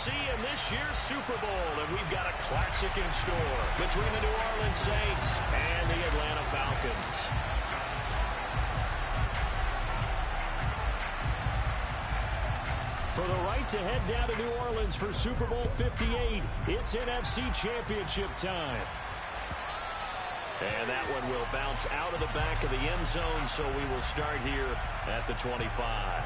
NFC in this year's Super Bowl, and we've got a classic in store between the New Orleans Saints and the Atlanta Falcons. For the right to head down to New Orleans for Super Bowl 58, it's NFC Championship time. And that one will bounce out of the back of the end zone, so we will start here at the 25.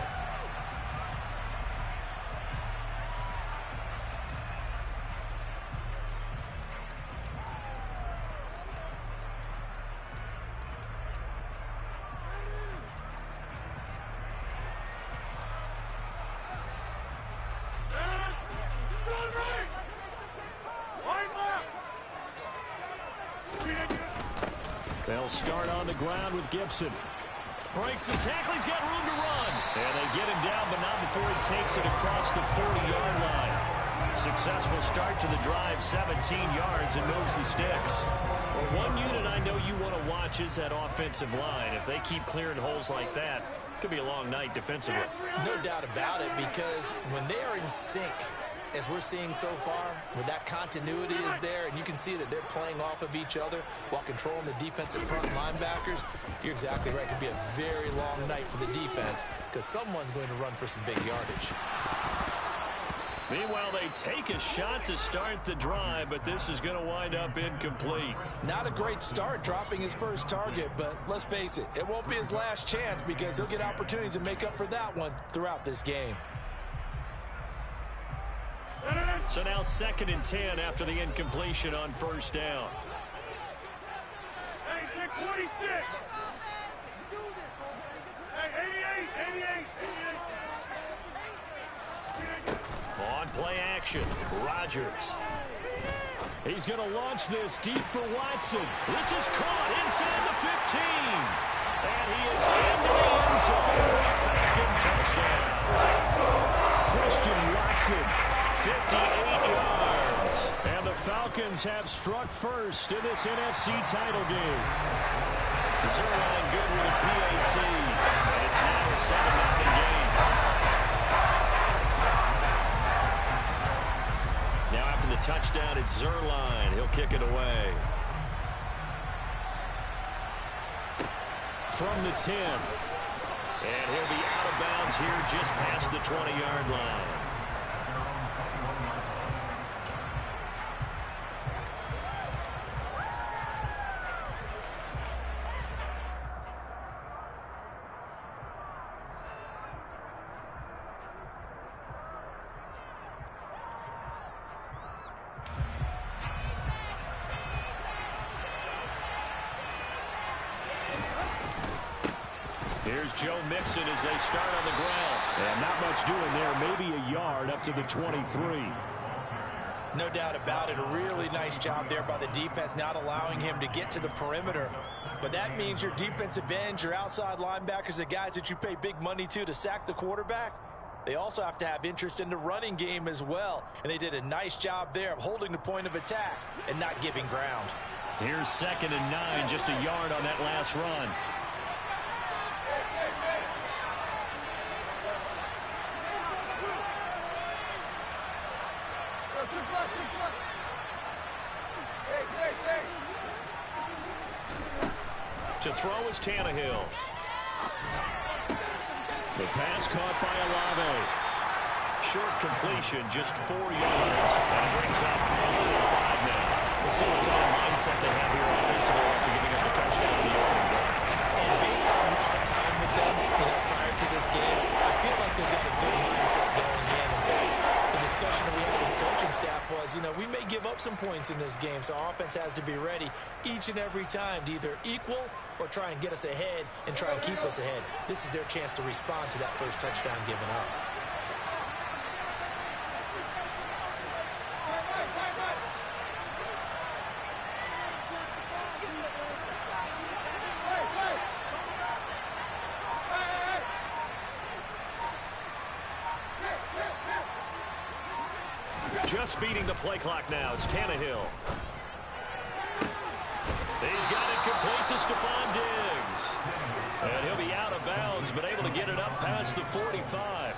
They'll start on the ground with Gibson. Breaks the tackle. He's got room to run. And they get him down, but not before he takes it across the 40-yard line. Successful start to the drive, 17 yards, and moves the sticks. Well, one unit I know you want to watch is that offensive line. If they keep clearing holes like that, it could be a long night defensively. No doubt about it, because when they are in sync, as we're seeing so far, where that continuity is there, and you can see that they're playing off of each other while controlling the defensive front linebackers, you're exactly right. It could be a very long night for the defense because someone's going to run for some big yardage. Meanwhile, they take a shot to start the drive, but this is going to wind up incomplete. Not a great start dropping his first target, but let's face it, it won't be his last chance because he'll get opportunities to make up for that one throughout this game. So now 2nd and 10 after the incompletion on first down. Hey, 646. Hey, 88. On play action, Rodgers. He's going to launch this deep for Watson. This is caught inside the 15. And he is into the end zone for a Falcon touchdown. Christian Watson. 58 yards. And the Falcons have struck first in this NFC title game. Zerline good with a PAT. And it's now a 7-0 game. Now after the touchdown, it's Zerline. He'll kick it away. From the 10. And he'll be out of bounds here just past the 20-yard line. Here's Joe Mixon as they start on the ground. And not much doing there. Maybe a yard up to the 23. No doubt about it. A really nice job there by the defense, not allowing him to get to the perimeter. But that means your defensive ends, your outside linebackers, the guys that you pay big money to sack the quarterback, they also have to have interest in the running game as well. And they did a nice job there of holding the point of attack and not giving ground. Here's 2nd and 9, just a yard on that last run. To throw is Tannehill. The pass caught by Olave. Short completion, just 4 yards. And brings up 4 and 5 now. We'll see what kind of mindset they have here offensively after giving up the touchdown in the opening drive. And based on our time with them, prior to this game, I feel like they've got a good mindset going in. In fact, the discussion that we had with the coaching staff was, we may give up some points in this game, so our offense has to be ready each and every time to either equal or try and get us ahead and try and keep us ahead. This is their chance to respond to that first touchdown given up. Just beating the play clock now. It's Tannehill. He's got it complete to Stephon Diggs. And he'll be out of bounds, but able to get it up past the 45.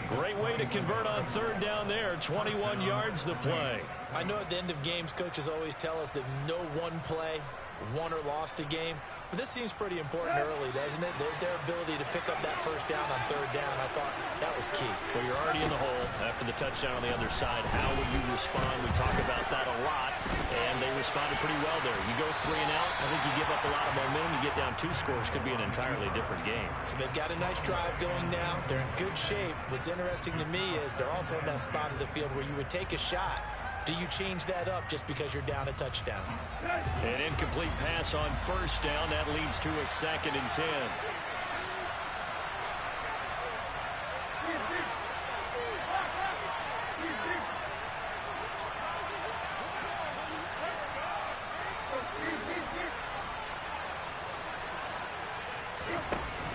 Great way to convert on third down there. 21 yards the play. I know at the end of games, coaches always tell us that no one play won or lost a game. But this seems pretty important early, doesn't it? Their ability to pick up that first down on third down, I thought that was key. Well, you're already in the hole after the touchdown on the other side. How will you respond? We talk about that a lot, and they responded pretty well there. You go 3 and out, I think you give up a lot of momentum. You get down 2 scores, could be an entirely different game. So they've got a nice drive going now. They're in good shape. What's interesting to me is they're also in that spot of the field where you would take a shot. Do you change that up just because you're down a touchdown? An incomplete pass on first down. That leads to a 2nd and 10.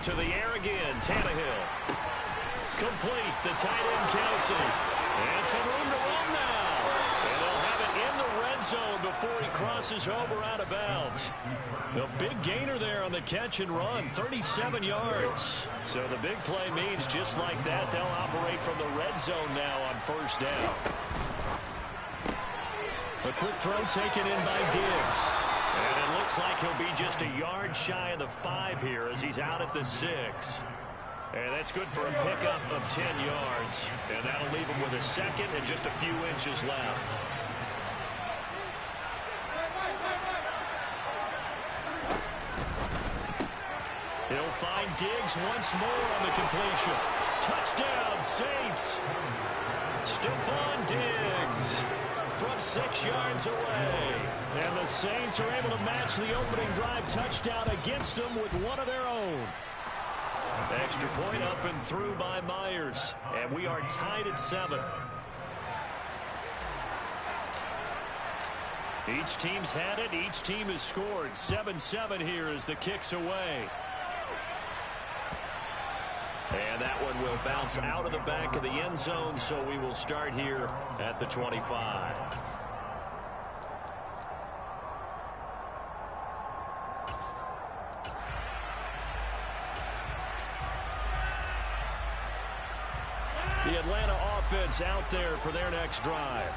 To the air again, Tannehill. Complete, the tight end Kelsey. And some room to run now. And they'll have it in the red zone before he crosses over out of bounds. The big gainer there on the catch and run, 37 yards. So the big play means just like that, they'll operate from the red zone now on first down. A quick throw taken in by Diggs. And it looks like he'll be just a yard shy of the 5 here as he's out at the 6. And that's good for a pickup of 10 yards. And that'll leave him with a 2nd and just a few inches left. He'll find Diggs once more on the completion. Touchdown, Saints. Stephon Diggs from 6 yards away. And the Saints are able to match the opening drive touchdown against them with one of their own. Extra point up and through by Myers. And we are tied at 7. Each team's had it. Each team has scored. 7-7 here as the kick's away. And that one will bounce out of the back of the end zone, so we will start here at the 25. The Atlanta offense out there for their next drive.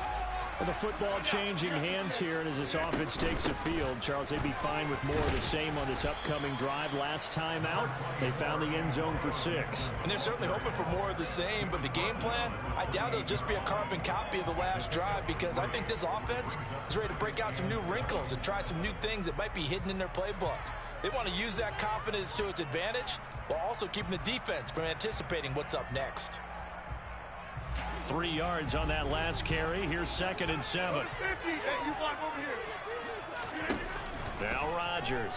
And the football changing hands here, and as this offense takes the field, Charles, they'd be fine with more of the same on this upcoming drive. Last time out, they found the end zone for 6. And they're certainly hoping for more of the same, but the game plan, I doubt it'll just be a carbon copy of the last drive, because I think this offense is ready to break out some new wrinkles and try some new things that might be hidden in their playbook. They want to use that confidence to its advantage while also keeping the defense from anticipating what's up next. 3 yards on that last carry. Here's 2nd and 7. Hey, you block over here. Now Rodgers.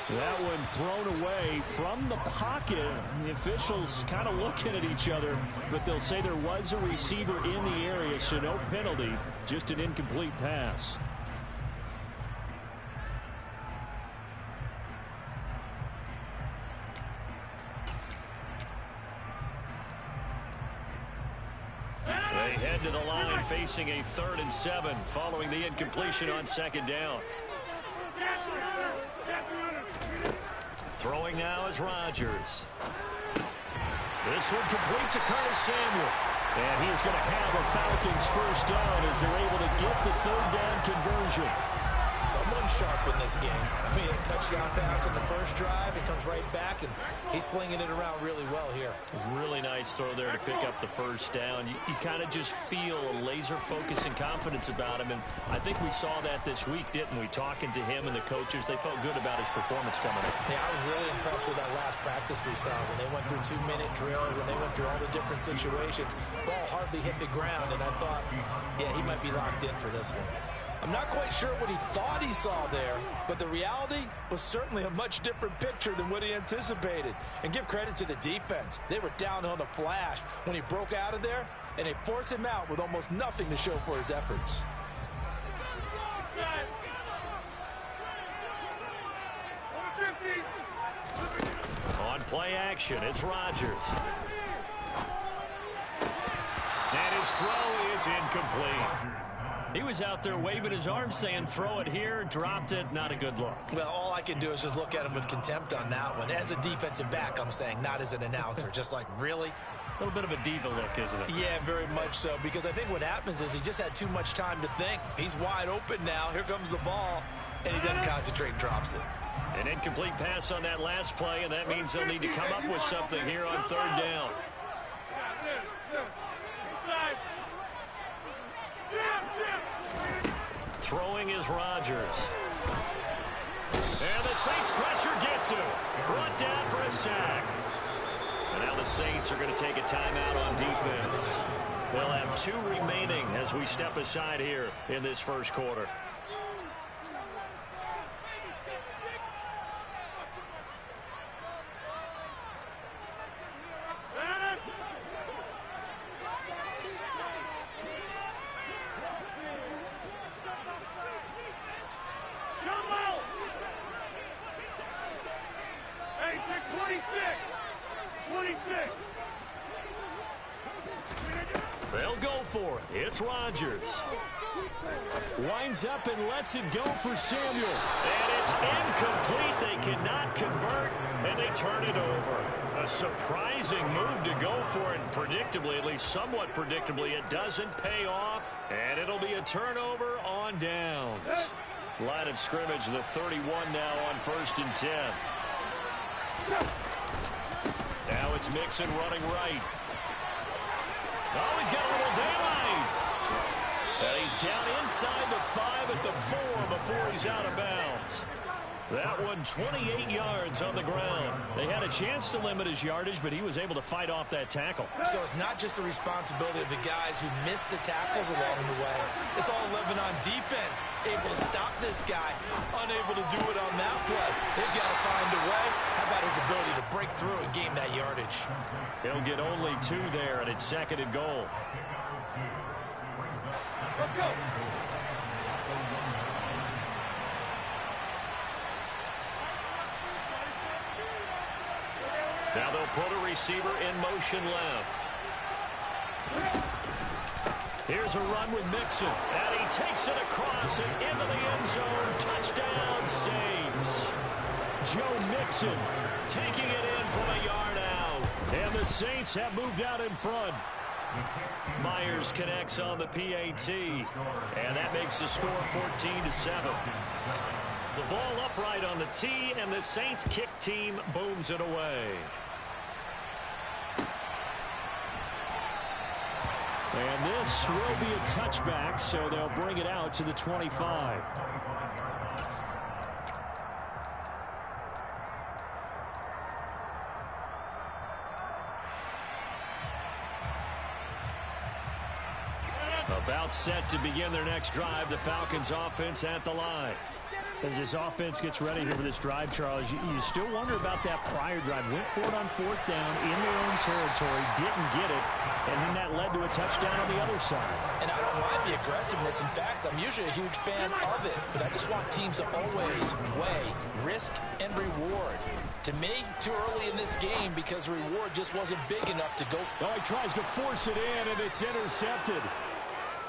That one thrown away from the pocket. The officials kind of looking at each other, but they'll say there was a receiver in the area, so no penalty, just an incomplete pass. They head to the line facing a 3rd and 7 following the incompletion on 2nd down. Throwing now is Rodgers. This one complete to Curtis Samuel. And he is going to have a Falcons first down as they're able to get the 3rd down conversion. Someone sharp in this game. I mean, a touchdown pass in the first drive. It comes right back, and he's flinging it around really well here. Really nice throw there to pick up the first down. You kind of just feel a laser focus and confidence about him, and I think we saw that this week, didn't we? Talking to him and the coaches, they felt good about his performance coming up. Yeah, I was really impressed with that last practice we saw when they went through 2-minute drill, when they went through all the different situations. Ball hardly hit the ground, and I thought, yeah, he might be locked in for this one. I'm not quite sure what he thought he saw there, but the reality was certainly a much different picture than what he anticipated. And give credit to the defense. They were down on the flash when he broke out of there, and they forced him out with almost nothing to show for his efforts. On play action, it's Rodgers. And his throw is incomplete. He was out there waving his arms saying, throw it here, dropped it, not a good look. Well, all I can do is just look at him with contempt on that one. As a defensive back, I'm saying, not as an announcer. Just like, really? A little bit of a diva look, isn't it? Yeah, very much so, because I think what happens is he just had too much time to think. He's wide open now. Here comes the ball, and he doesn't concentrate and drops it. An incomplete pass on that last play, and that means they'll need to come up with something here on third down. Throwing is Rodgers. And the Saints pressure gets him. Brought down for a sack. And now the Saints are going to take a timeout on defense. They'll have 2 remaining as we step aside here in this first quarter. They'll go for it. It's Rodgers. Winds up and lets it go for Samuel. And it's incomplete. They cannot convert, and they turn it over. A surprising move to go for it. Predictably, at least somewhat predictably, it doesn't pay off, and it'll be a turnover on downs. Line of scrimmage, the 31 now on 1st and 10. Now it's Mixon running right. Oh, he's got a little daylight. And he's down inside the 5 at the 4 before he's out of bounds. That one 28 yards on the ground. They had a chance to limit his yardage, but he was able to fight off that tackle. So it's not just the responsibility of the guys who missed the tackles along the way. It's all 11 on defense. Able to stop this guy. Unable to do it on that play. They've got to find a way. How about his ability to break through and gain that yardage? He'll get only 2 there, and it's 2nd and goal. Let's go. Now they'll put a receiver in motion left. Here's a run with Mixon. And he takes it across and into the end zone. Touchdown, Saints. Joe Mixon taking it in from a yard out. And the Saints have moved out in front. Myers connects on the PAT. And that makes the score 14-7. The ball upright on the tee, and the Saints kick team booms it away. And this will be a touchback, so they'll bring it out to the 25. About set to begin their next drive, the Falcons offense at the line. As this offense gets ready here for this drive, Charles, you still wonder about that prior drive. Went for it on 4th down in their own territory, didn't get it, and then that led to a touchdown on the other side. And I don't mind the aggressiveness. In fact, I'm usually a huge fan of it, but I just want teams to always weigh risk and reward. To me, too early in this game because the reward just wasn't big enough to go. Oh, he tries to force it in, and it's intercepted.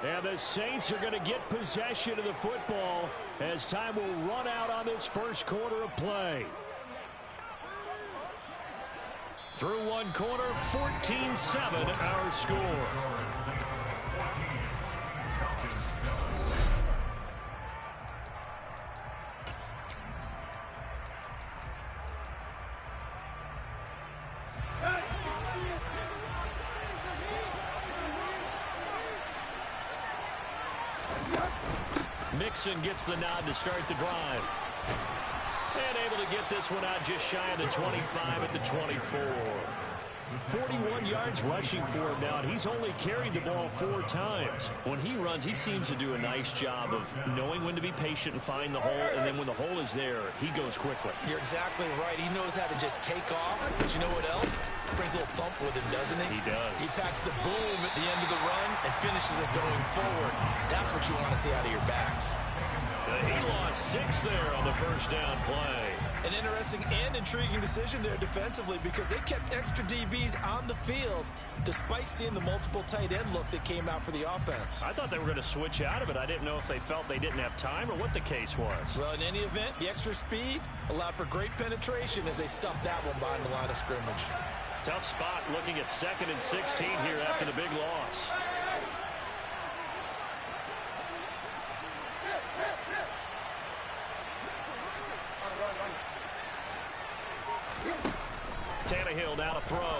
And the Saints are going to get possession of the football as time will run out on this first quarter of play. Through one quarter, 14-7 our score. Mixon gets the nod to start the drive. And able to get this one out just shy of the 25 at the 24. 41 yards rushing for him now, and he's only carried the ball 4 times. When he runs, he seems to do a nice job of knowing when to be patient and find the hole, and then when the hole is there, he goes quickly. You're exactly right. He knows how to just take off. But you know what else? Brings a little thump with him, doesn't he? He does. He packs the boom at the end of the run and finishes it going forward. That's what you want to see out of your backs. He lost 6 there on the first down play. An interesting and intriguing decision there defensively because they kept extra DBs on the field despite seeing the multiple tight end look that came out for the offense. I thought they were going to switch out of it. I didn't know if they felt they didn't have time or what the case was. Well, in any event, the extra speed allowed for great penetration as they stuffed that one behind the line of scrimmage. Tough spot looking at 2nd and 16 here after the big loss. Tannehill now to throw.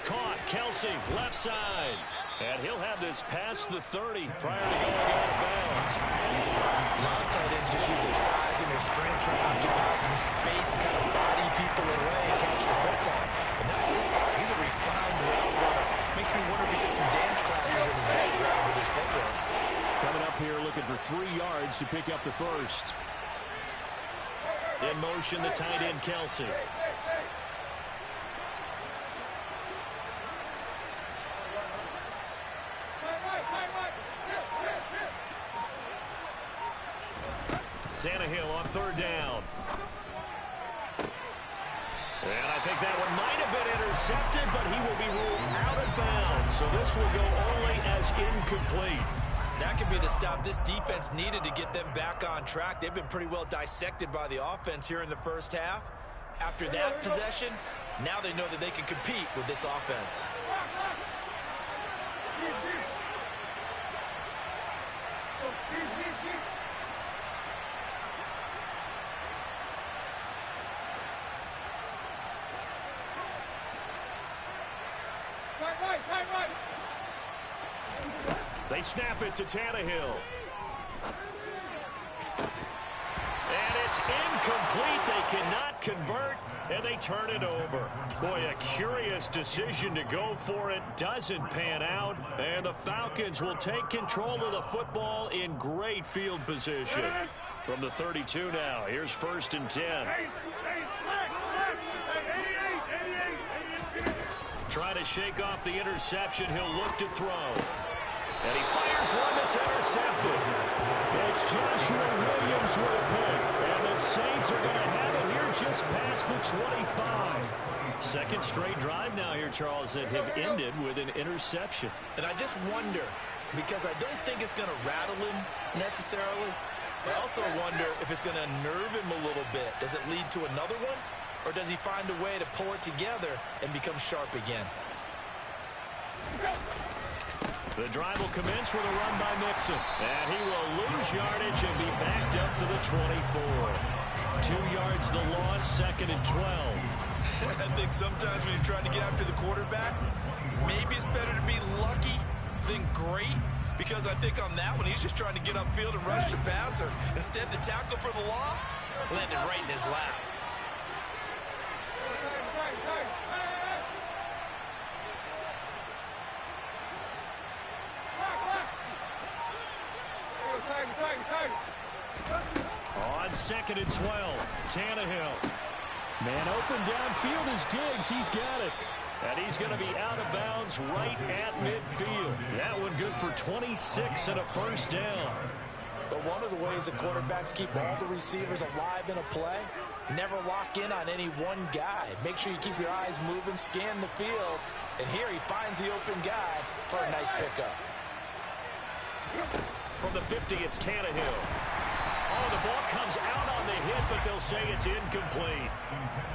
Caught. Kelsey, left side. And he'll have this past the 30 prior to going out of bounds. A lot of tight ends just use their size and their strength trying to occupy some space and kind of body people away and catch the football. But not this guy. He's a refined route runner. Makes me wonder if he took some dance classes in his background with his footwork. Coming up here looking for 3 yards to pick up the first. In motion, the tight end, Kelsey. Tannehill on 3rd down. And I think that one might have been intercepted, but he will be ruled out of bounds. So this will go only as incomplete. That could be the stop this defense needed to get them back on track. They've been pretty well dissected by the offense here in the first half. After that possession, now they know that they can compete with this offense. They snap it to Tannehill. And it's incomplete. They cannot convert, and they turn it over. Boy, a curious decision to go for it. Doesn't pan out, and the Falcons will take control of the football in great field position. From the 32 now, here's 1st and 10. Trying to shake off the interception. He'll look to throw. And he fires one that's intercepted. It's Joshua Williams with a pick. And the Saints are going to have it here just past the 25. 2nd straight drive now here, Charles, that have ended with an interception. And I just wonder, because I don't think it's going to rattle him necessarily, but I also wonder if it's going to nerve him a little bit. Does it lead to another one? Or does he find a way to pull it together and become sharp again? The drive will commence with a run by Mixon. And he will lose yardage and be backed up to the 24. 2 yards the loss, 2nd and 12. I think sometimes when you're trying to get after the quarterback, maybe it's better to be lucky than great. Because I think on that one, he's just trying to get upfield and rush the passer. Instead, the tackle for the loss landed right in his lap. On 2nd and 12, Tannehill. Man open downfield is Diggs. He's got it. And he's going to be out of bounds right at midfield. That one good for 26 and a 1st down. But one of the ways the quarterbacks keep all the receivers alive in a play, never lock in on any one guy. Make sure you keep your eyes moving, scan the field. And here he finds the open guy for a nice pickup. From the 50, it's Tannehill. Oh, the ball comes out on the hit, but they'll say it's incomplete.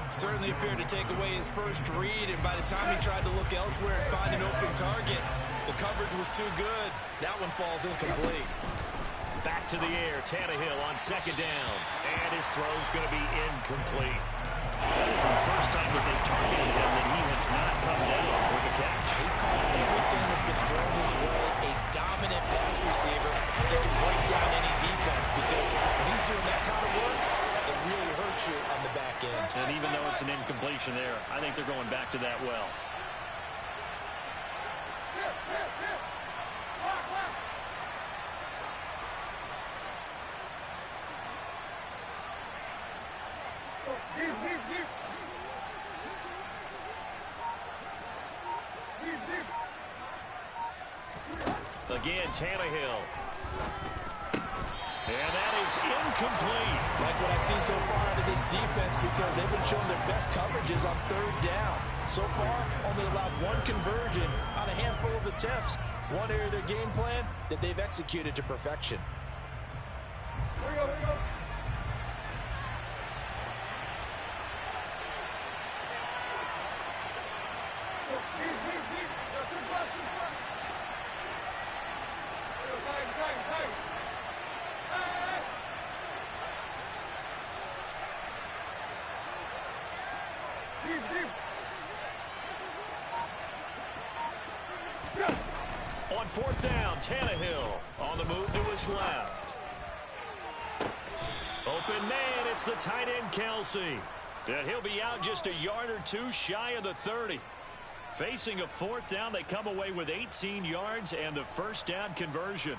Certainly appeared to take away his first read, and by the time he tried to look elsewhere and find an open target, the coverage was too good. That one falls incomplete. Back to the air, Tannehill on 2nd down. And his throw's going to be incomplete. That is the first time that they've targeted him that he has not come down with a catch. He's caught everything that's been thrown his way. A dominant pass receiver that can break down any defense, because when he's doing that kind of work, it really hurts you on the back end. And even though it's an incompletion there, I think they're going back to that well. Again, Tannehill. And that is incomplete. Like what I see so far out of this defense because they've been showing their best coverages on third down. So far, only allowed one conversion on a handful of attempts. One area of their game plan that they've executed to perfection. Here we go, here we go. On fourth down, Tannehill on the move to his left. Open man, it's the tight end Kelsey. And he'll be out just a yard or two shy of the 30. Facing a fourth down, they come away with 18 yards and the first down conversion.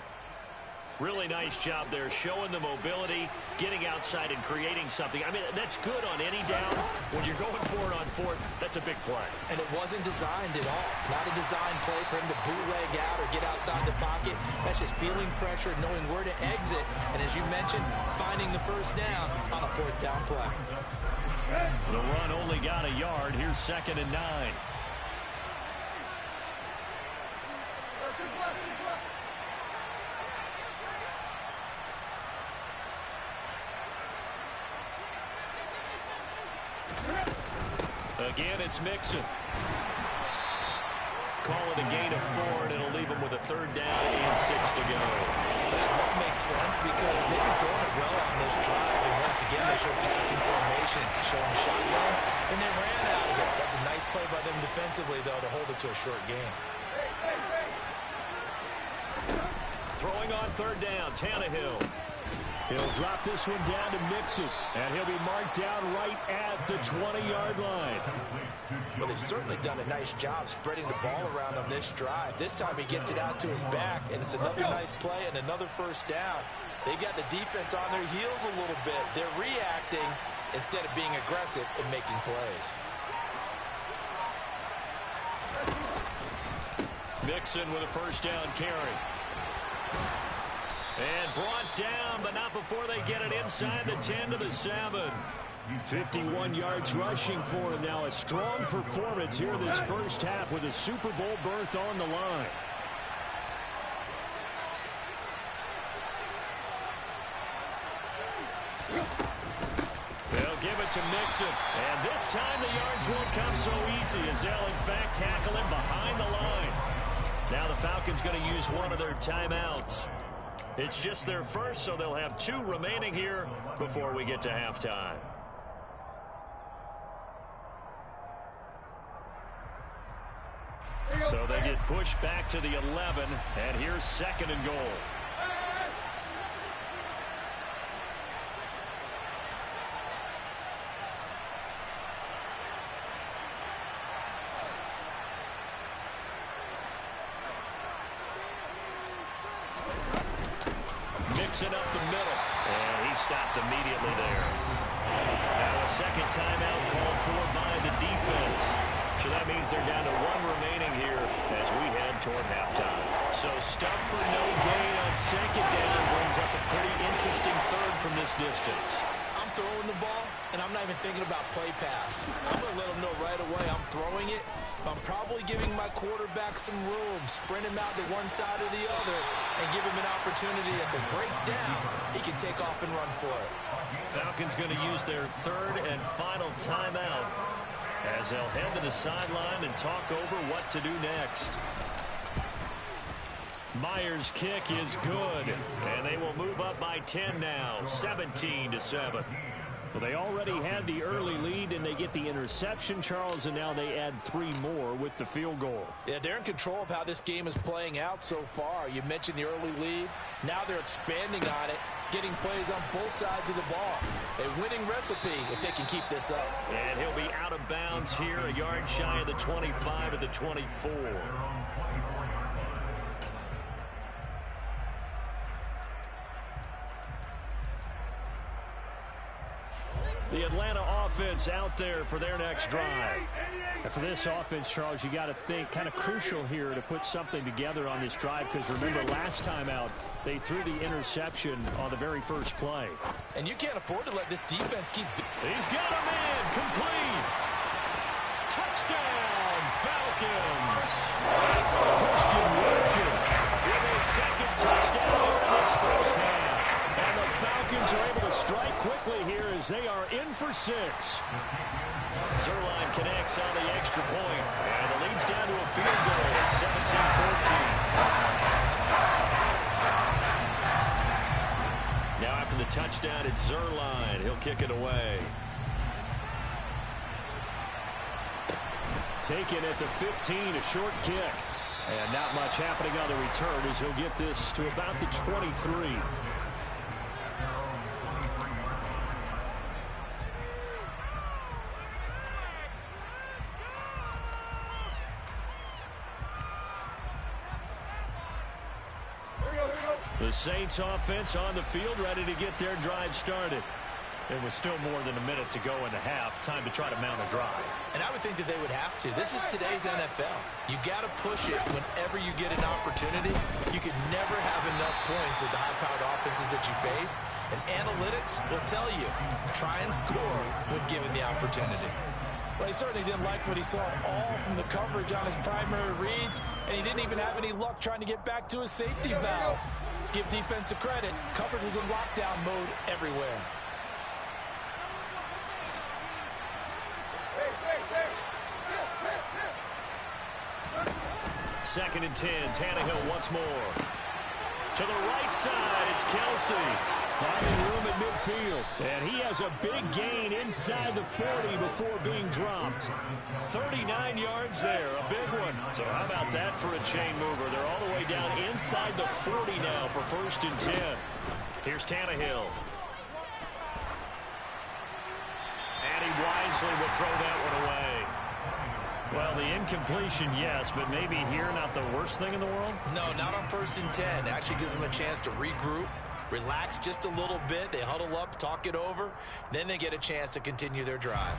Really nice job there, showing the mobility, getting outside and creating something. I mean, that's good on any down. When you're going for it on fourth, that's a big play. And it wasn't designed at all. Not a design play for him to bootleg out or get outside the pocket. That's just feeling pressure, knowing where to exit. And as you mentioned, finding the first down on a fourth down play. The run only got a yard. Here's 2nd and 9. Again, it's Mixon. Call it a gain of 4, and it'll leave him with a third down and 6 to go. That call makes sense because they've been throwing it well on this drive. And once again, they show passing formation, showing shotgun, and they ran out of it. That's a nice play by them defensively, though, to hold it to a short game. Throwing on third down, Tannehill. He'll drop this one down to Mixon, and he'll be marked down right at the 20-yard line. Well, they've certainly done a nice job spreading the ball around on this drive. This time he gets it out to his back, and it's another nice play and another first down. They got the defense on their heels a little bit. They're reacting instead of being aggressive and making plays. Mixon with a first down carry. And brought down, but not before they get it inside the 10 to the 7. 51 yards rushing for him now. A strong performance here this first half with a Super Bowl berth on the line. They'll give it to Mixon. And this time the yards won't come so easy as they'll in fact tackle him behind the line. Now the Falcons going to use one of their timeouts. It's just their first, so they'll have 2 remaining here before we get to halftime. So they get pushed back to the 11, and here's 2nd and goal. Mixon up the middle, and he stopped immediately there. Now a second timeout called for by the defense. So that means they're down to 1 remaining here as we head toward halftime. So stuff for no gain on 2nd down brings up a pretty interesting third from this distance. I'm throwing the ball, and I'm not even thinking about play pass. I'm going to let them know right away I'm throwing it. I'm probably giving my quarterback some room, sprint him out to one side or the other, and give him an opportunity. If it breaks down, he can take off and run for it. Falcons going to use their 3rd and final timeout as they'll head to the sideline and talk over what to do next. Myers' kick is good, and they will move up by 10 now, 17-7. Well, they already had the early lead, and they get the interception, Charles, and now they add 3 more with the field goal. Yeah, they're in control of how this game is playing out so far. You mentioned the early lead. Now they're expanding on it, getting plays on both sides of the ball. A winning recipe if they can keep this up. And he'll be out of bounds here, a yard shy of the 25 of the 24. The Atlanta offense out there for their next drive. And for this offense, Charles, you got to think kind of crucial here to put something together on this drive, because remember last time out they threw the interception on the very first play. And you can't afford to let this defense keep. He's got him in. Complete. Touchdown, Falcons. Christian Watson with his second touchdown here in this first half. And the Falcons are able to strike quickly here as they are in for 6. Zuerlein connects on the extra point. And the lead's down to a field goal at 17-14. Now after the touchdown, it's Zuerlein. He'll kick it away. Taken at the 15, a short kick. And not much happening on the return as he'll get this to about the 23. The Saints offense on the field, ready to get their drive started. There was still more than a minute to go in the half. Time to try to mount a drive. And I would think that they would have to. This is today's NFL. You got to push it whenever you get an opportunity. You can never have enough points with the high-powered offenses that you face. And analytics will tell you, try and score when given the opportunity. Well, he certainly didn't like what he saw all from the coverage on his primary reads, and he didn't even have any luck trying to get back to his safety valve. Give defense a credit. Coverage was in lockdown mode everywhere. Second and 10. Tannehill once more. To the right side, it's Kelsey. Finding room at midfield. And he has a big gain inside the 40 before being dropped. 39 yards there, a big one. So how about that for a chain mover? They're all the way down inside the 40 now for first and 10. Here's Tannehill. And he wisely will throw that one away. Well, the incompletion, yes, but maybe here not the worst thing in the world? No, not on first and 10. Actually gives them a chance to regroup, relax just a little bit. They huddle up, talk it over. Then they get a chance to continue their drive.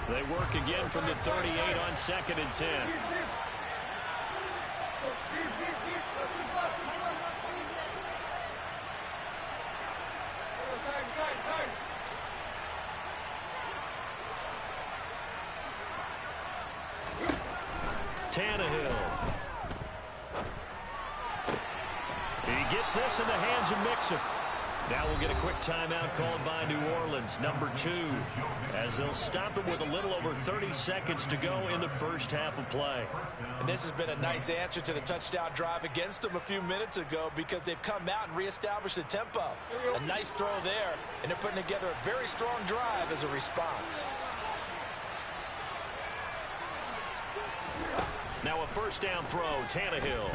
They work again from the 38 on second and 10. Tannehill. He gets this in the hands of Mixon. Now we'll get a quick timeout called by New Orleans, number 2, as they'll stop it with a little over 30 seconds to go in the first half of play. And this has been a nice answer to the touchdown drive against them a few minutes ago, because they've come out and reestablished the tempo. A nice throw there, and they're putting together a very strong drive as a response. Now a first down throw, Tannehill.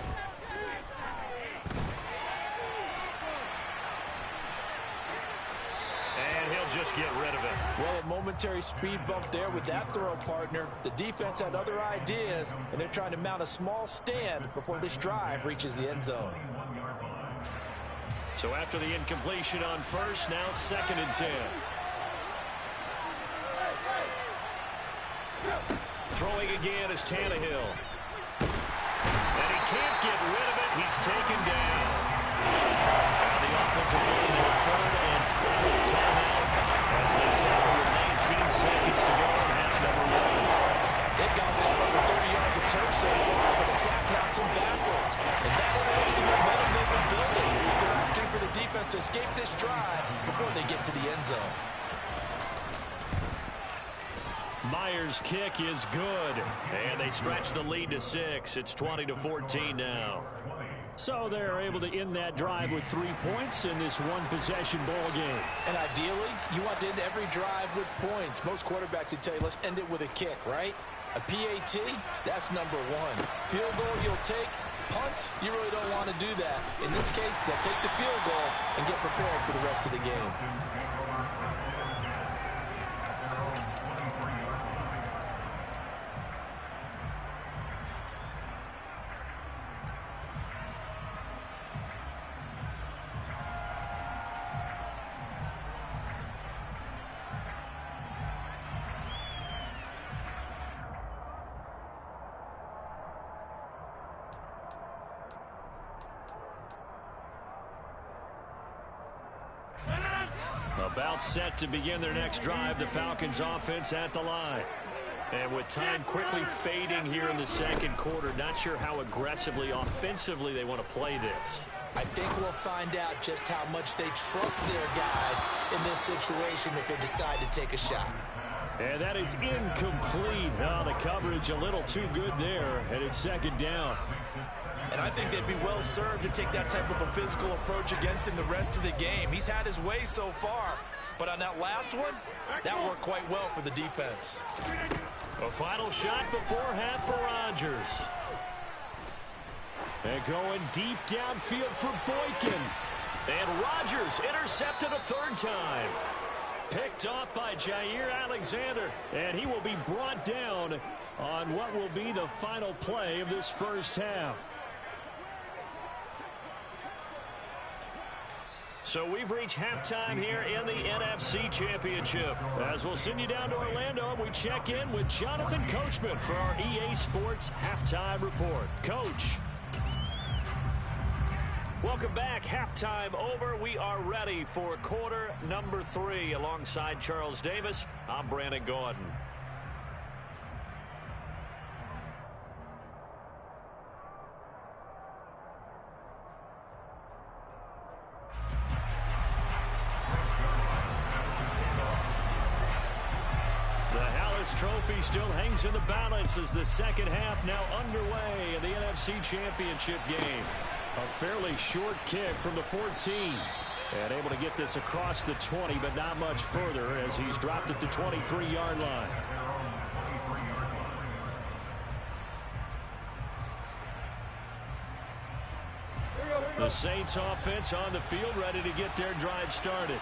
And he'll just get rid of it. Well, a momentary speed bump there with that throw, partner. The defense had other ideas, and they're trying to mount a small stand before this drive reaches the end zone. So after the incompletion on first, now second and 10. Throwing again is Tannehill. And he can't get rid of it. He's taken down. Now the offensive line to a third and final timeout as they stop it with 19 seconds to go in half number 1. They've got over 30 yards of turf so far, but a sack knocks them backwards. And that interrupts the momentum they've been building. They're opting for the defense to escape this drive before they get to the end zone. Myers' kick is good, and they stretch the lead to 6. It's 20-14 now. So they're able to end that drive with 3 points in this one-possession ball game. And ideally, you want to end every drive with points. Most quarterbacks would tell you, let's end it with a kick, right? A PAT, that's number 1. Field goal you'll take. Punts, you really don't want to do that. In this case, they'll take the field goal and get prepared for the rest of the game. About set to begin their next drive, the Falcons offense at the line. And with time quickly fading here in the second quarter, not sure how aggressively, offensively they want to play this. I think we'll find out just how much they trust their guys in this situation if they decide to take a shot. And that is incomplete. Oh, the coverage a little too good there, and it's second down. And I think they'd be well served to take that type of a physical approach against him the rest of the game. He's had his way so far, but on that last one, that worked quite well for the defense. A final shot before half for Rodgers. And going deep downfield for Boykin. And Rodgers intercepted a third time. Picked off by Jair Alexander. And he will be brought down on what will be the final play of this first half. So we've reached halftime here in the NFC Championship. As we'll send you down to Orlando, and we check in with Jonathan Coachman for our EA Sports Halftime Report. Coach. Welcome back. Halftime over. We are ready for quarter number 3. Alongside Charles Davis, I'm Brandon Gaudin. Trophy still hangs in the balance as the second half now underway in the NFC Championship game. A fairly short kick from the 14. And able to get this across the 20, but not much further as he's dropped at the 23-yard line. The Saints offense on the field ready to get their drive started.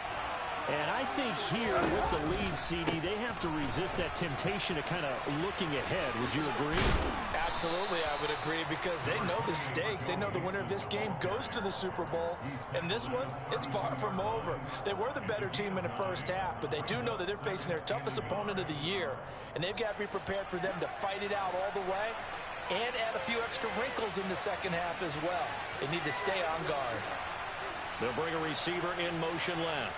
And I think here with the lead, CD, they have to resist that temptation of kind of looking ahead. Would you agree? Absolutely, I would agree, because they know the stakes. They know the winner of this game goes to the Super Bowl. And this one, it's far from over. They were the better team in the first half, but they do know that they're facing their toughest opponent of the year. And they've got to be prepared for them to fight it out all the way and add a few extra wrinkles in the second half as well. They need to stay on guard. They'll bring a receiver in motion left.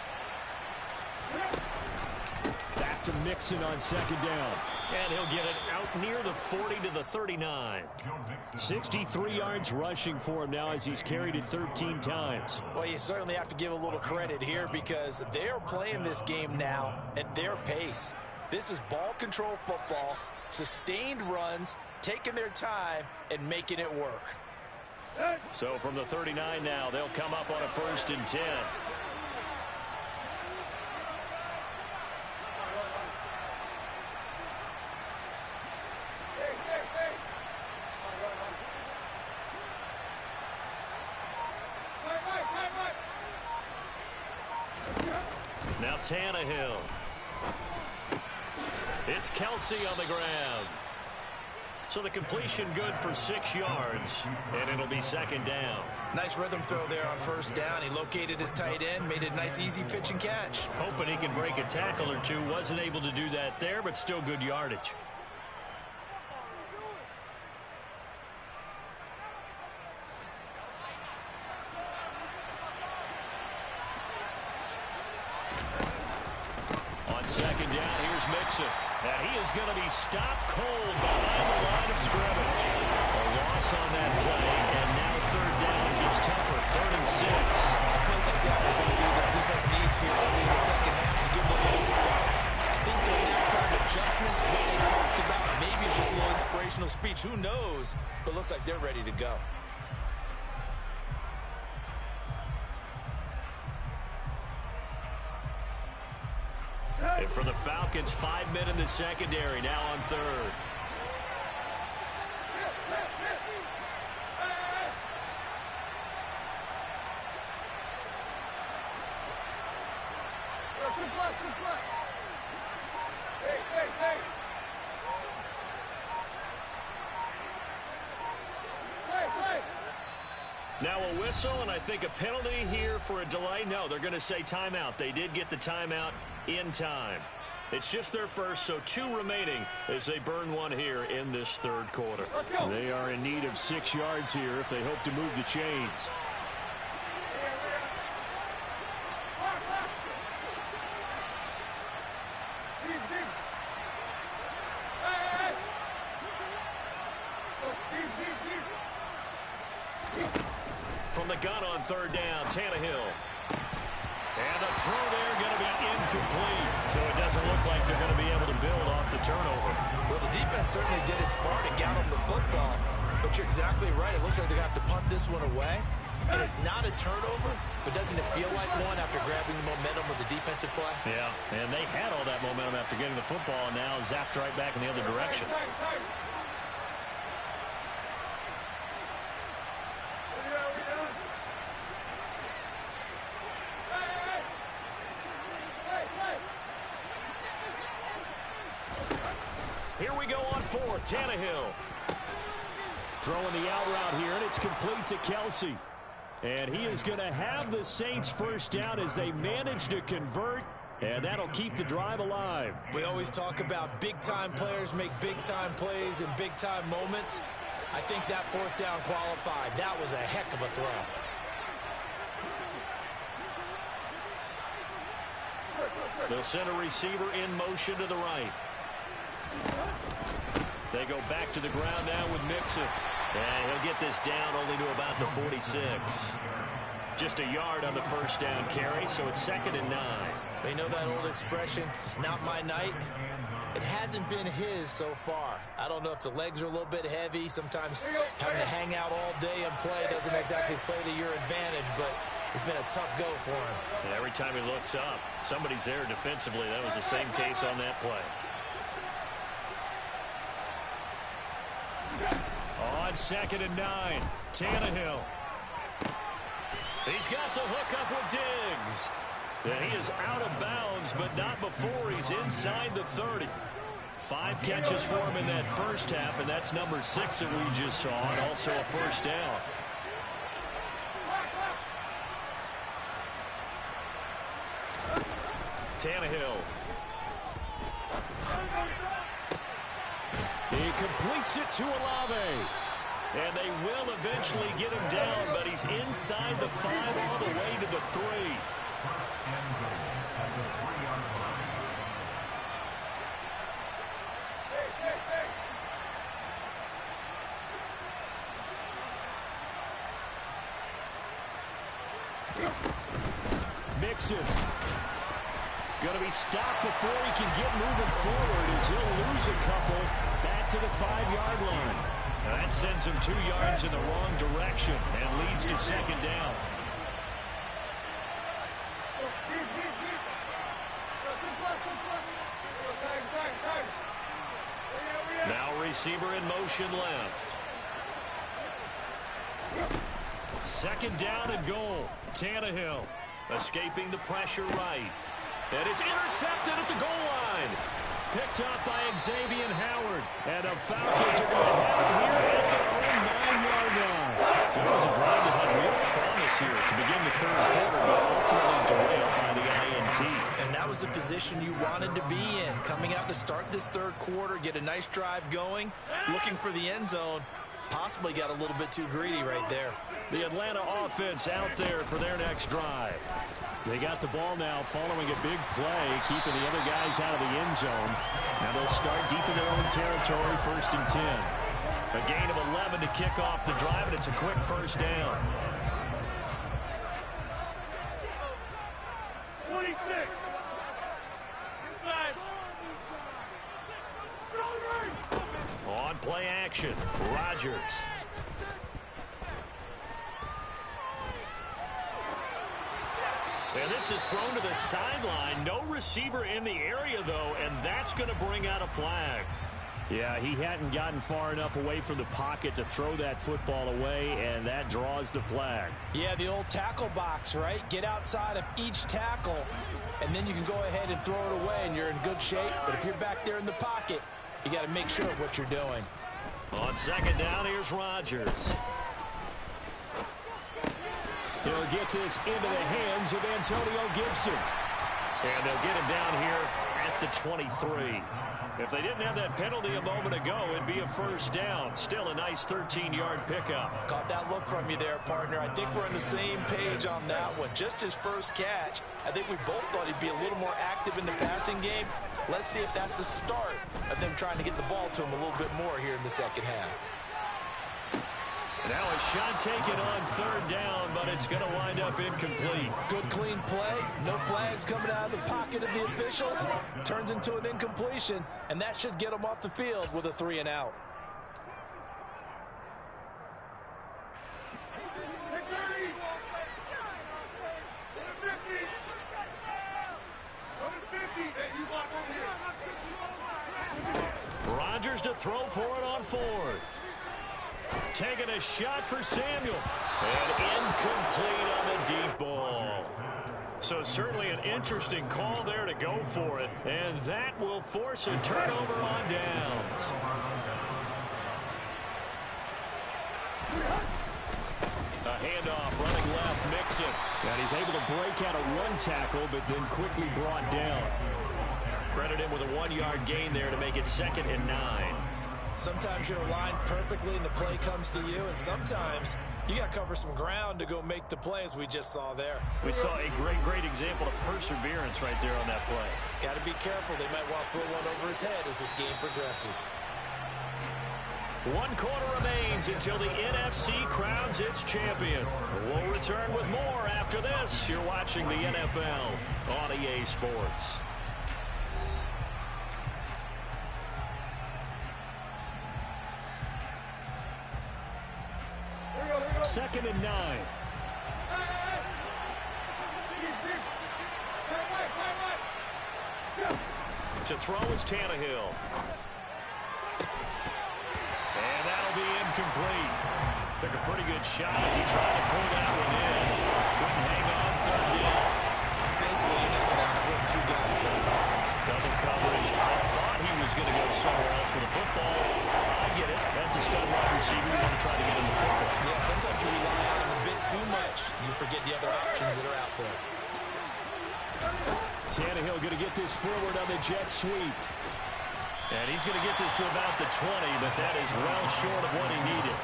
Back to Mixon on second down. And he'll get it out near the 40 to the 39. 63 yards rushing for him now as he's carried it 13 times. Well, you certainly have to give a little credit here because they're playing this game now at their pace. This is ball control football, sustained runs, taking their time, and making it work. So from the 39 now, they'll come up on a 1st and 10. Now Tannehill. It's Kelsey on the ground. So the completion good for 6 yards, and it'll be second down. Nice rhythm throw there on 1st down. He located his tight end, made it a nice easy pitch and catch. Hoping he can break a tackle or two. Wasn't able to do that there, but still good yardage. Mixon, and he is going to be stopped cold behind the line of scrimmage. A loss on that play, and now 3rd down gets tougher. 3rd and 6. Plays like that is going to be what this defense needs here early in the second half to give them a little spark. I think their halftime adjustments, what they talked about, maybe it's just a little inspirational speech. Who knows? But looks like they're ready to go. And for the Falcons, 5 men in the secondary, now on 3rd. Now a whistle, and I think a penalty here for a delay. No, they're going to say timeout. They did get the timeout in time. It's just their first, so 2 remaining as they burn one here in this 3rd quarter. They are in need of 6 yards here if they hope to move the chains. From the gun on third down, Tannehill. And the throw there going to be incomplete. So it doesn't look like they're going to be able to build off the turnover. Well, the defense certainly did its part and got them the football. But you're exactly right. It looks like they're going to have to punt this one away. And it's not a turnover, but doesn't it feel like one after grabbing the momentum with the defensive play? Yeah, and they had all that momentum after getting the football, and now zapped right back in the other direction. Here we go on fourth. Tannehill. Throwing the out route here, and it's complete to Kelce. And he is going to have the Saints first down as they manage to convert, and that'll keep the drive alive. We always talk about big-time players make big-time plays in big-time moments. I think that fourth down qualified. That was a heck of a throw. They'll send a receiver in motion to the right. They go back to the ground now with Mixon. And he'll get this down only to about the 46. Just a yard on the first down carry, so it's 2nd and 9. They know that old expression, it's not my night. It hasn't been his so far. I don't know if the legs are a little bit heavy. Sometimes having to hang out all day and play doesn't exactly play to your advantage, but it's been a tough go for him. And every time he looks up, somebody's there defensively. That was the same case on that play. On 2nd and 9, Tannehill. He's got the hook up with Diggs. And he is out of bounds, but not before he's inside the 30. 5 catches for him in that first half, and that's number 6 that we just saw, and also a first down. Tannehill. He completes it to Olave. And they will eventually get him down, but he's inside the 5 all the way to the 3. Mixon. Going to be stopped before he can get moving forward as he'll lose a couple back to the 5-yard line. That sends him 2 yards in the wrong direction and leads to 2nd down. Now receiver in motion left. 2nd down and goal. Tannehill escaping the pressure right. And it's intercepted at the goal line. Picked up by Xavier Howard. And the Falcons are going to have it here at their own 9-yard line. So it was a drive that had real promise here to begin the 3rd quarter, but ultimately derailed by the INT. And that was the position you wanted to be in. Coming out to start this 3rd quarter, get a nice drive going, looking for the end zone. Possibly got a little bit too greedy right there. The Atlanta offense out there for their next drive. They got the ball now following a big play, keeping the other guys out of the end zone. Now they'll start deep in their own territory, 1st and 10. A gain of 11 to kick off the drive, and it's a quick first down. 26. On play action, Rodgers. And this is thrown to the sideline. No receiver in the area, though, and that's going to bring out a flag. Yeah, he hadn't gotten far enough away from the pocket to throw that football away, and that draws the flag. Yeah, the old tackle box, right? Get outside of each tackle, and then you can go ahead and throw it away, and you're in good shape. But if you're back there in the pocket, you got to make sure of what you're doing. On 2nd down, here's Rodgers. He'll get this into the hands of Antonio Gibson. And they'll get him down here at the 23. If they didn't have that penalty a moment ago, it'd be a first down. Still a nice 13-yard pickup. Caught that look from you there, partner. I think we're on the same page on that one. Just his first catch. I think we both thought he'd be a little more active in the passing game. Let's see if that's the start of them trying to get the ball to him a little bit more here in the 2nd half. Now a shot taken on third down, but it's going to wind up incomplete. Good, clean play. No flags coming out of the pocket of the officials. Turns into an incompletion, and that should get them off the field with a 3-and-out. Rodgers to throw for it on fourth. Taking a shot for Samuel. And incomplete on the deep ball. So certainly an interesting call there to go for it. And that will force a turnover on downs. A handoff running left, Mixon. And he's able to break out a run tackle, but then quickly brought down. Credit him with a 1-yard gain there to make it 2nd and 9. Sometimes you're aligned perfectly and the play comes to you, and sometimes you got to cover some ground to go make the play, as we just saw there. We saw a great example of perseverance right there on that play. Got to be careful. They might want to throw one over his head as this game progresses. 1 quarter remains until the NFC crowns its champion. We'll return with more after this. You're watching the NFL on EA Sports. Second and 9. To throw is Tannehill. And that'll be incomplete. Took a pretty good shot as he tried to pull that one in. Couldn't hang on third down. Basically, you're not going to outrun 2 guys very often. Double coverage. I thought he was going to go somewhere else with the football. I get it. That's a stud wide receiver. You want to try to get him the football. Yeah, sometimes you rely on him a bit too much. You forget the other options that are out there. Tannehill going to get this forward on the jet sweep. And he's going to get this to about the 20, but that is well short of what he needed.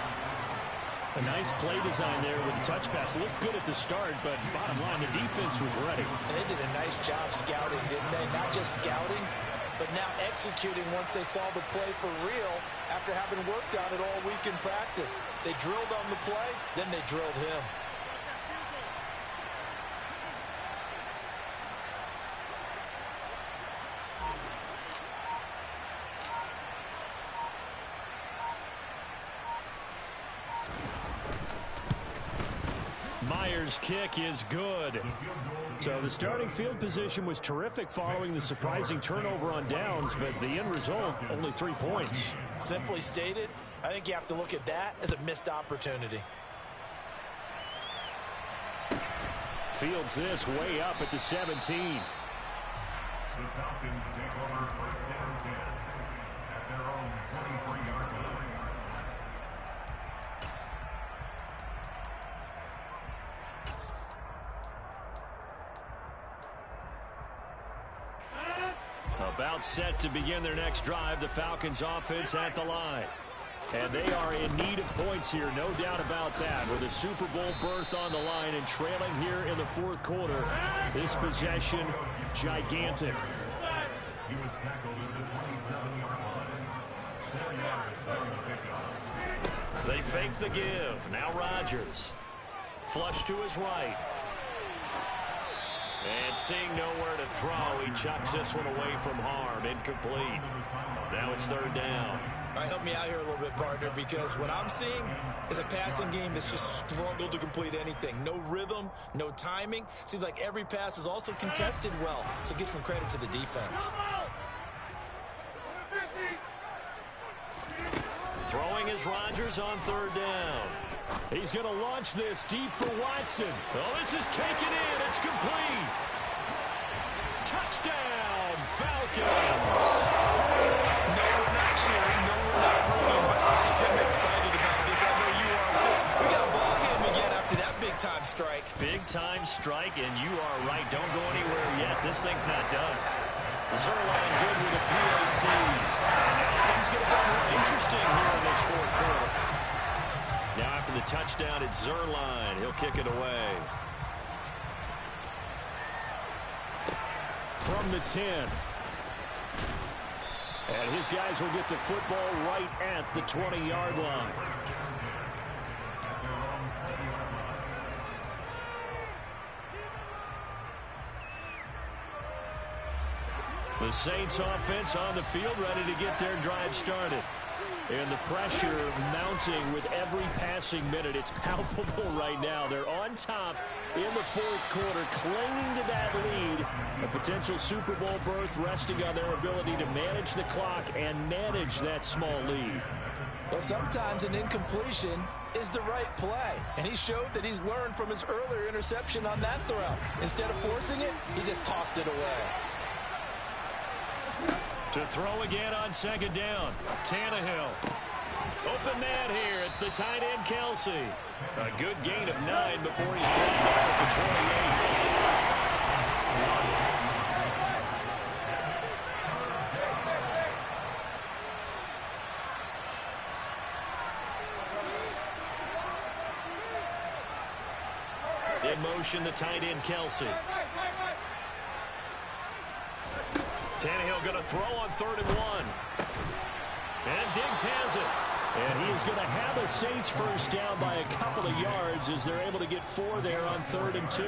A nice play design there with the touch pass. Looked good at the start, but bottom line, the defense was ready. And they did a nice job scouting, didn't they? Not just scouting, but now executing once they saw the play for real after having worked on it all week in practice. They drilled on the play, then they drilled him. Myers' kick is good. So the starting field position was terrific following the surprising turnover on downs, but the end result, only 3 points. Simply stated, I think you have to look at that as a missed opportunity. Fields this way up at the 17. The Falcons take over first down 10 at their own 23-yard line. About set to begin their next drive, the Falcons offense at the line. And they are in need of points here, no doubt about that. With a Super Bowl berth on the line and trailing here in the 4th quarter, this possession gigantic. He was tackled at the 27-yard line. 4 yards on the pickup. They fake the give. Now Rodgers. Flush to his right. And seeing nowhere to throw, he chucks this one away from harm. Incomplete. Now it's 3rd down. All right, help me out here a little bit, partner, because what I'm seeing is a passing game that's just struggled to complete anything. No rhythm, no timing. Seems like every pass is also contested well, so give some credit to the defense. Throwing is Rodgers on 3rd down. He's going to launch this deep for Watson. Oh, this is taken in. It's complete. Touchdown, Falcons. No, we're not cheering. No, we're not rooting, but I am excited about this. I know you are, too. We got a ball game again after that big-time strike. Big-time strike, and you are right. Don't go anywhere yet. This thing's not done. Zerline good with a PAT. And now things get a bit more interesting here in this 4th quarter. Now after the touchdown, it's Zerline. He'll kick it away. From the 10. And his guys will get the football right at the 20-yard line. The Saints offense on the field, ready to get their drive started. And the pressure mounting with every passing minute. It's palpable right now. They're on top in the fourth quarter, clinging to that lead. A potential Super Bowl berth resting on their ability to manage the clock and manage that small lead. Well, sometimes an incompletion is the right play. And he showed that he's learned from his earlier interception on that throw. Instead of forcing it, he just tossed it away. To throw again on second down. Tannehill. Open man here. It's the tight end, Kelsey. A good gain of 9 before he's brought down at the 28. In motion, the tight end, Kelsey. Tannehill going to throw on 3rd and 1. And Diggs has it. And he is going to have a Saints first down by a couple of yards as they're able to get 4 there on 3rd and 2.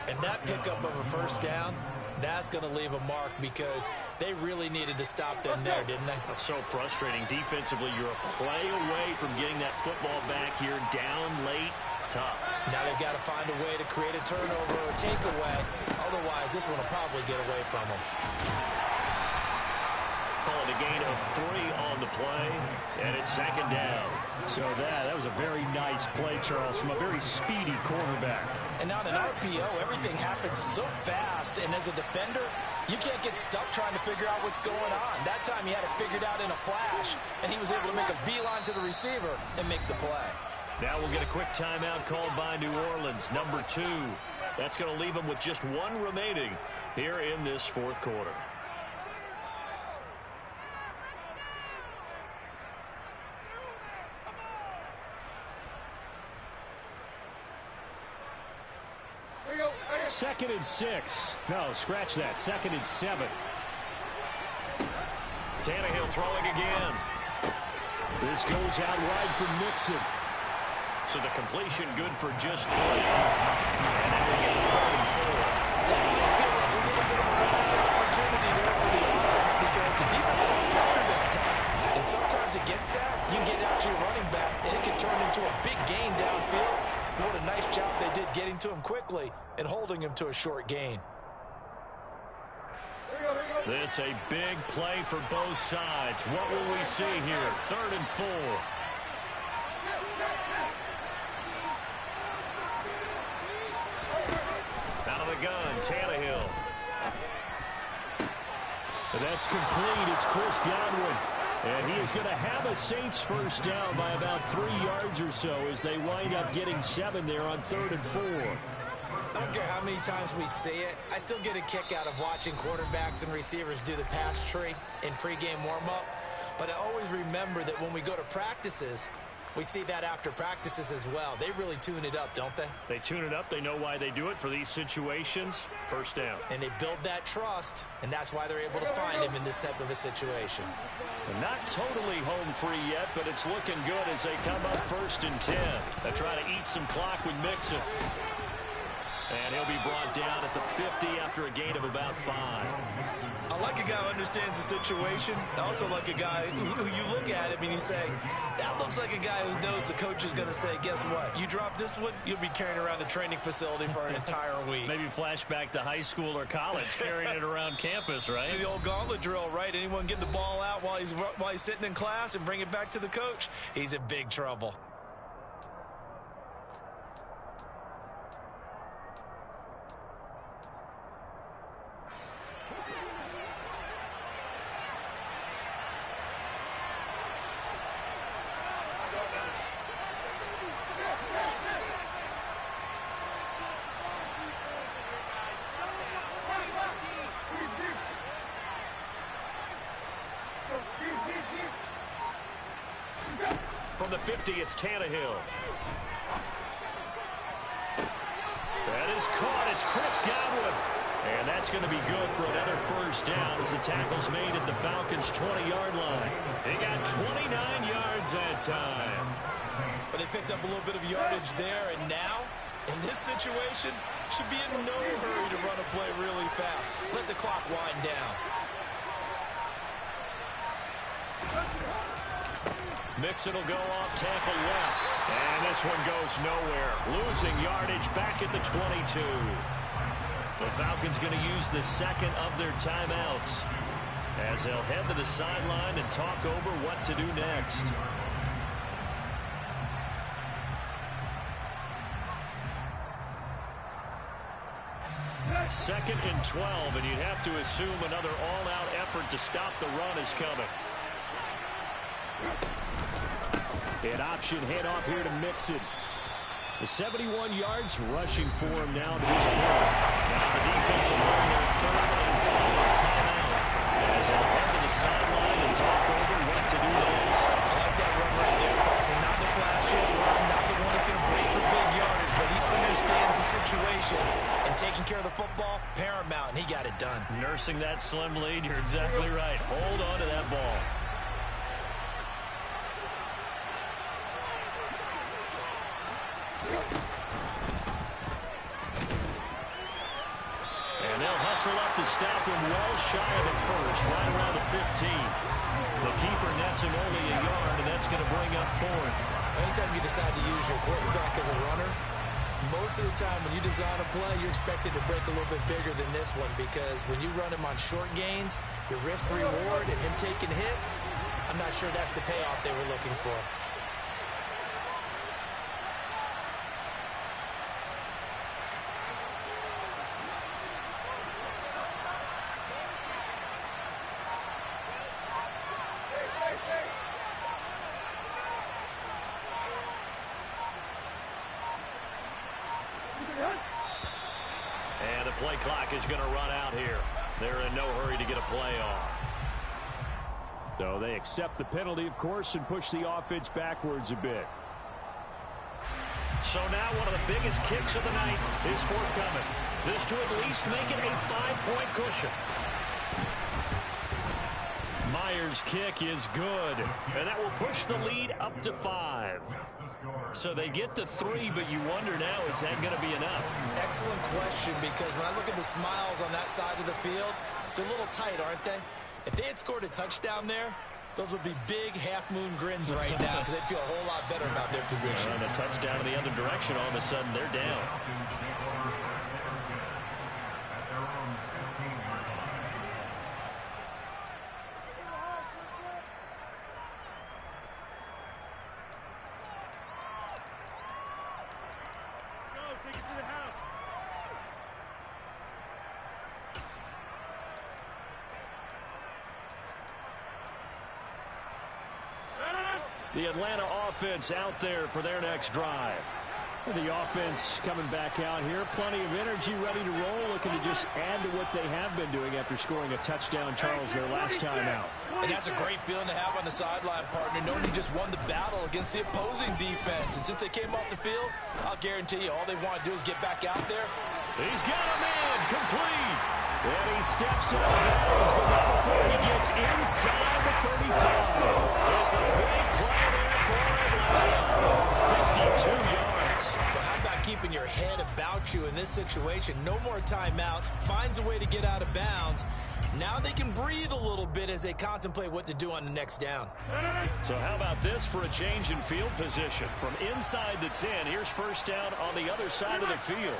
And that pickup of a first down, that's going to leave a mark because they really needed to stop them there, didn't they? That's so frustrating. Defensively, you're a play away from getting that football back here down late. Tough. Now they've got to find a way to create a turnover or takeaway. Otherwise, this one will probably get away from them. Calling a gain of 3 on the play, and it's 2nd down. So that was a very nice play, Charles, from a very speedy quarterback. And on an RPO, everything happens so fast. And as a defender, you can't get stuck trying to figure out what's going on. That time he had it figured out in a flash, and he was able to make a beeline to the receiver and make the play. Now we'll get a quick timeout called by New Orleans, number 2. That's going to leave them with just 1 remaining here in this fourth quarter. Second and 6. No, scratch that. 2nd and 7. Tannehill throwing again. This goes out wide for Mixon. So the completion good for just 3. And now we get 3rd and 4. That might feel like a little bit of a lost opportunity there for the offense because the defense got pressure that time. And sometimes against that, you can get out to your running back, and it can turn into a big gain downfield. What a nice job they did getting to him quickly and holding him to a short gain. This a big play for both sides. What will we see here? 3rd and 4. Out of the gun, Tannehill. And that's complete. It's Chris Godwin. And he is going to have a Saints first down by about 3 yards or so as they wind up getting 7 there on 3rd and 4. I don't care how many times we see it. I still get a kick out of watching quarterbacks and receivers do the pass tree in pregame warm-up. But I always remember that when we go to practices, we see that after practices as well. They really tune it up, don't they? They tune it up. They know why they do it for these situations. First down. And they build that trust, and that's why they're able to find him in this type of a situation. Well, not totally home free yet, but it's looking good as they come up 1st and 10. They try to eat some clock with Mixon. And he'll be brought down at the 50 after a gain of about 5. I like a guy who understands the situation. I also like a guy who you look at him and you say, that looks like a guy who knows the coach is going to say, guess what? You drop this one, you'll be carrying around the training facility for an entire week. Maybe flashback to high school or college, carrying it around campus, right? The old gauntlet drill, right? Anyone get the ball out while he's sitting in class and bring it back to the coach? He's in big trouble. From the 50, it's Tannehill. That is caught. It's Chris Godwin. And that's going to be good for another first down as the tackle's made at the Falcons' 20-yard line. They got 29 yards that time. But they picked up a little bit of yardage there, and now, in this situation, should be in no hurry to run a play really fast. Let the clock wind down. Mixon will go off tackle left. And this one goes nowhere. Losing yardage back at the 22. The Falcons going to use the second of their timeouts as they'll head to the sideline and talk over what to do next. Second and 12, and you'd have to assume another all-out effort to stop the run is coming. An option handoff here to Mixon. The 71 yards rushing for him now to this point. Now the defense will burn their third and final timeout as they'll head to the sideline and talk over what to do next. I like that run right there, partner. Not the flashiest run, not the one that's going to break for big yardage, but he understands the situation, and taking care of the football, paramount, and he got it done. Nursing that slim lead, you're exactly right. Hold on to that ball. And they'll hustle up to stop him well shy of the first, right around the 15. The keeper nets him only a yard, and that's going to bring up fourth. Anytime you decide to use your quarterback as a runner, most of the time when you design a play, you're expected to break a little bit bigger than this one, because when you run him on short gains, your risk-reward and him taking hits, I'm not sure that's the payoff they were looking for. And the play clock is going to run out here. They're in no hurry to get a play off. So they accept the penalty, of course, and push the offense backwards a bit. So now one of the biggest kicks of the night is forthcoming. This to at least make it a 5-point cushion. Myers' kick is good, and that will push the lead up to 5. So they get to 3, but you wonder now, is that going to be enough? Excellent question, because when I look at the smiles on that side of the field, they're a little tight, aren't they? If they had scored a touchdown there, those would be big half-moon grins right now, because they'd feel a whole lot better about their position. And a touchdown in the other direction, all of a sudden they're down. The Atlanta offense out there for their next drive. The offense coming back out here. Plenty of energy, ready to roll, looking to just add to what they have been doing after scoring a touchdown, Charles, their last time out. And that's a great feeling to have on the sideline, partner, knowing you just won the battle against the opposing defense. And since they came off the field, I'll guarantee you all they want to do is get back out there. He's got a man, complete. And he steps out of bounds, but not before he gets inside the 35. It's a great play there for Atlanta. 52 yards. But how about keeping your head about you in this situation? No more timeouts. Finds a way to get out of bounds. Now they can breathe a little bit as they contemplate what to do on the next down. So how about this for a change in field position? From inside the 10, here's first down on the other side of the field.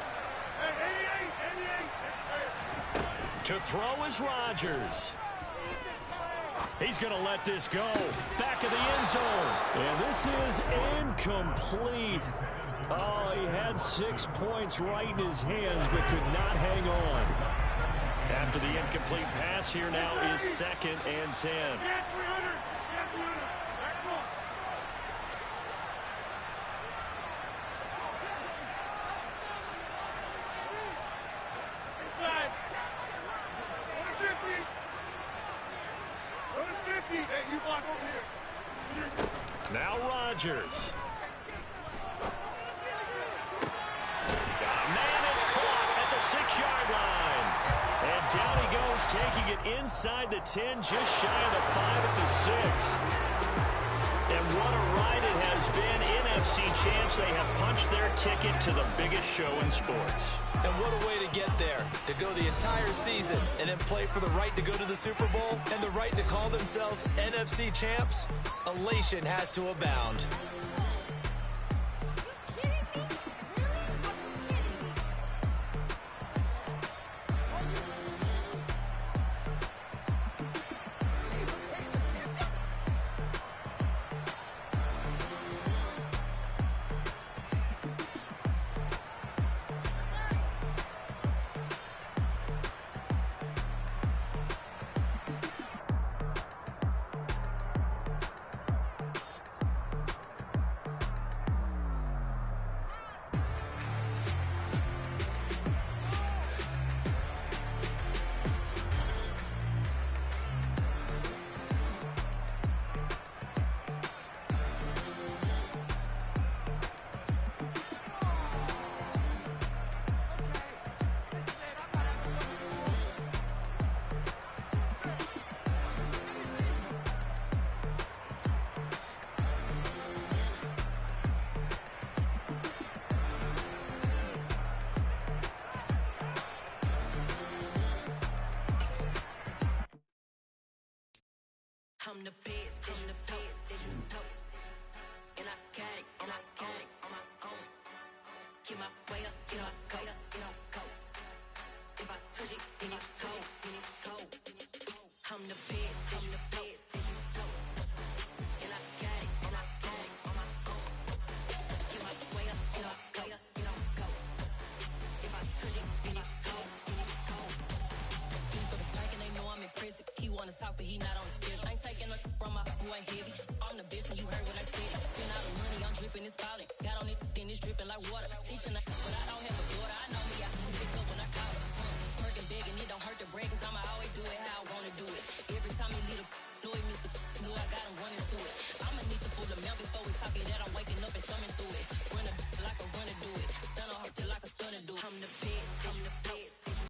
To throw is Rodgers. He's going to let this go. Back of the end zone. And this is incomplete. Oh, he had 6 points right in his hands, but could not hang on. After the incomplete pass, here now is 2nd and 10. Now Rodgers. Man, it's caught at the 6-yard line. And down he goes, taking it inside the 10, just shy of the 5 at the 6. And what a ride it has been. NFC champs, they have punched their ticket to the biggest show in sports. And what a way to get there, to go the entire season and then play for the right to go to the Super Bowl and the right to call themselves NFC champs. Elation has to abound. I'm the best, I'm the best, that you know. And I got it, on my own. Get my way up, get on go, go. If I touch it, then it's cold. I'm the best, that you know. And I got it, on my own. Get my way up, get on go. If I touch it, then it's cold. For the pack and they know I'm impressive. He wanna talk, but he not on the schedule. I ain't taking no from my boy heavy. I'm the best and you heard what I said. Spend all the money, I'm dripping, it's falling. Got on it, then it's dripping like water. Teaching her, but I don't have a daughter. I know me, I can pick up when I call her. Working big and it don't hurt to break, cause I'ma always do it how I wanna do it. Every time he lead a know he missed the know I got him running to it. I'ma need the full amount before we talk it that I'm waking up and thumbing through it. Run a like a runner do it. Stun on her till I can